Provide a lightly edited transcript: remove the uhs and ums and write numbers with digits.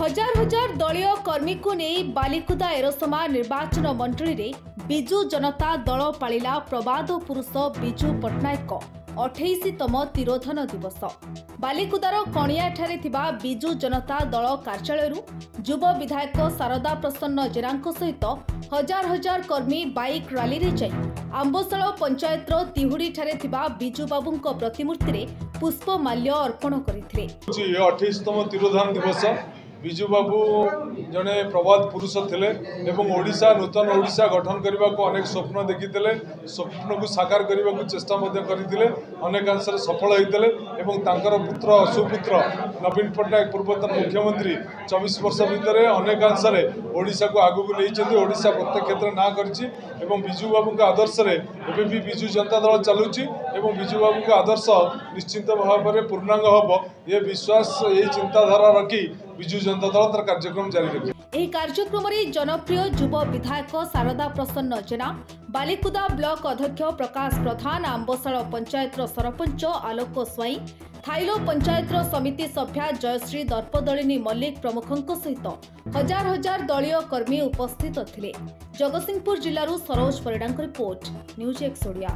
हजार हजार दलीय कर्मी को नहीं बालिकुदा एरसमा निर्वाचन मंडली रे बिजु जनता दल पालिला प्रबाद पुरुष बिजु पट्टनायक 28तम तिरोधन दिवस। बालिकुदार कणियाठारे थिबा बिजु जनता दल कार्यालय युव विधायक शारदा प्रसन्न जेरांको सहित हजार हजार कर्मी बाइक रैली रे जाई आंबोशाल पंचायत तिहुड़ी ठारे थिबा बिजु बाबूंको प्रतिमूर्ति रे पुष्पमाल्य अर्पण करथिले। 28तम तिरोधन दिवस बिजु बाबू जड़े प्रबाद पुरुष थिले एवं ओडिशा नूतन ओडिशा गठन करने को अनेक स्वप्न देखी स्वप्न को साकार करने को चेष्टा करते अनेक अंश सफल होते पुत्र सुपुत्र नवीन पट्टनायक पूर्वतन मुख्यमंत्री 24 वर्ष भितर अनेक अंश ओडिशा को आगू नहीं ओडिशा प्रत्येक क्षेत्र ना कर बिजु बाबू आदर्श एवं भी बिजु जनता दल चलुची बिजु बाबू आदर्श निश्चित भाव में पूर्णांग हम ये विश्वास यही चिंताधारा रखी बिजु जनता दल तर कार्यक्रम जारी रखी। ଏହି କାର୍ଯ୍ୟକ୍ରମରେ ଜନପ୍ରିୟ ଯୁବ ବିଧାୟକ ଶାରଦା ପ୍ରସନ୍ନ ଜେନା, ବାଲିକୁଦା ବ୍ଲକ ଅଧ୍ୟକ୍ଷ ପ୍ରକାଶ ପ୍ରଧାନ, ଆମ୍ବଶାଳ ପଞ୍ଚାୟତର ସରପଞ୍ଚ ଆଲୋକ ସ୍ୱାଇଁ, ଥାଇଲୋ ପଞ୍ଚାୟତର ସମିତି ସଭ୍ୟା ଜୟଶ୍ରୀ ଦର୍ପଦଳିନୀ ମଲ୍ଲିକ ପ୍ରମୁଖଙ୍କ ସହିତ हजार हजार ଦଳୀୟ କର୍ମୀ ଉପସ୍ଥିତ ଥିଲେ। ଜଗତସିଂହପୁର ଜିଲ୍ଲାରୁ ସରୋଜ ପରିଡ଼ାଙ୍କ ରିପୋର୍ଟ, ନ୍ୟୁଜ୍ ଏକ୍ସ ଓଡ଼ିଆ।